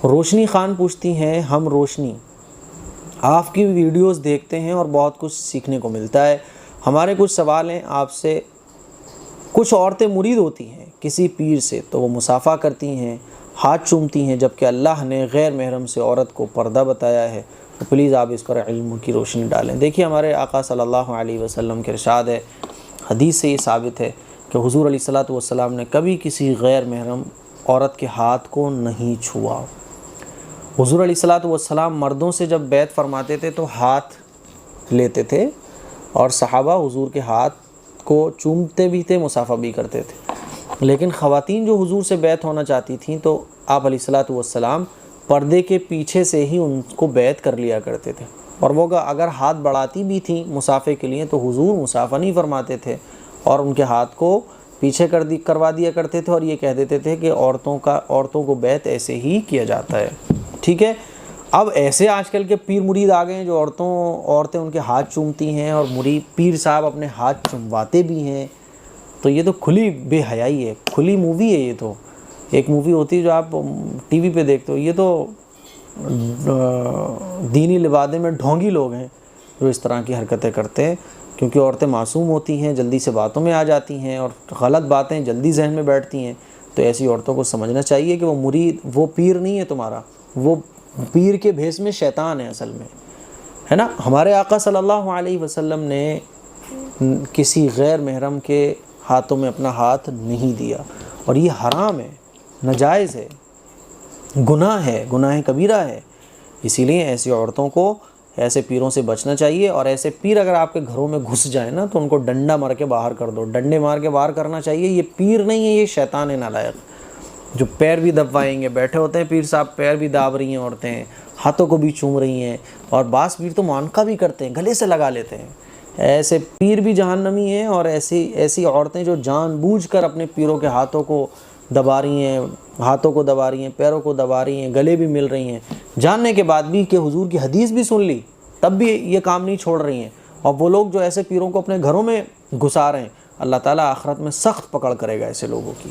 روشنی خان پوچھتی ہیں، ہم روشنی آپ کی ویڈیوز دیکھتے ہیں اور بہت کچھ سیکھنے کو ملتا ہے۔ ہمارے کچھ سوال ہیں آپ سے۔ کچھ عورتیں مرید ہوتی ہیں کسی پیر سے تو وہ مصافحہ کرتی ہیں، ہاتھ چومتی ہیں، جبکہ اللہ نے غیر محرم سے عورت کو پردہ بتایا ہے، تو پلیز آپ اس پر علم کی روشنی ڈالیں۔ دیکھیے ہمارے آقا صلی اللہ علیہ وسلم کے ارشاد ہے، حدیث سے یہ ثابت ہے کہ حضور علیہ الصلوۃ والسلام نے کبھی کسی غیر محرم عورت کے ہاتھ کو نہیں چھوا۔ حضور علیہ الصلوۃ والسلام مردوں سے جب بیعت فرماتے تھے تو ہاتھ لیتے تھے، اور صحابہ حضور کے ہاتھ کو چومتے بھی تھے، مصافحہ بھی کرتے تھے۔ لیکن خواتین جو حضور سے بیعت ہونا چاہتی تھیں تو آپ علیہ الصلوۃ والسلام پردے کے پیچھے سے ہی ان کو بیعت کر لیا کرتے تھے، اور وہ اگر ہاتھ بڑھاتی بھی تھیں مصافحے کے لیے تو حضور مصافحہ نہیں فرماتے تھے، اور ان کے ہاتھ کو پیچھے کروا دیا کرتے تھے، اور یہ کہہ دیتے تھے کہ عورتوں کو بیعت ایسے ہی کیا جاتا ہے۔ ٹھیک ہے، اب ایسے آج کل کے پیر مرید آ گئے ہیں جو عورتیں ان کے ہاتھ چومتی ہیں، اور پیر صاحب اپنے ہاتھ چمواتے بھی ہیں، تو یہ تو کھلی بے حیائی ہے، کھلی مووی ہے۔ یہ تو ایک مووی ہوتی ہے جو آپ ٹی وی پہ دیکھتے ہو، یہ تو دینی لبادے میں ڈھونگی لوگ ہیں جو اس طرح کی حرکتیں کرتے ہیں، کیونکہ عورتیں معصوم ہوتی ہیں، جلدی سے باتوں میں آ جاتی ہیں، اور غلط باتیں جلدی ذہن میں بیٹھتی ہیں۔ تو ایسی عورتوں کو سمجھنا چاہیے کہ وہ پیر نہیں ہے تمہارا، وہ پیر کے بھیس میں شیطان ہے اصل میں، ہے نا۔ ہمارے آقا صلی اللہ علیہ وسلم نے کسی غیر محرم کے ہاتھوں میں اپنا ہاتھ نہیں دیا، اور یہ حرام ہے، ناجائز ہے، گناہ کبیرہ ہے۔ اسی لیے ایسی عورتوں کو ایسے پیروں سے بچنا چاہیے، اور ایسے پیر اگر آپ کے گھروں میں گھس جائیں نا تو ان کو ڈنڈا مار کے باہر کر دو، ڈنڈے مار کے باہر کرنا چاہیے۔ یہ پیر نہیں ہے، یہ شیطان ہے نالائق، جو پیر بھی دبوائیں گے۔ بیٹھے ہوتے ہیں پیر صاحب، پیر بھی داب رہی ہیں عورتیں، ہاتھوں کو بھی چوم رہی ہیں، اور بعض پیر تو معانقہ بھی کرتے ہیں، گلے سے لگا لیتے ہیں۔ ایسے پیر بھی جہنمی ہیں، اور ایسی عورتیں جو جان بوجھ کر اپنے پیروں کے ہاتھوں کو دبا رہی ہیں، پیروں کو دبا رہی ہیں، گلے بھی مل رہی ہیں، جاننے کے بعد بھی کہ حضور کی حدیث بھی سن لی تب بھی یہ کام نہیں چھوڑ رہی ہیں۔ اور وہ لوگ جو ایسے پیروں کو اپنے گھروں میں گھسا رہے ہیں، اللہ تعالیٰ آخرت میں سخت پکڑ کرے گا ایسے لوگوں کی۔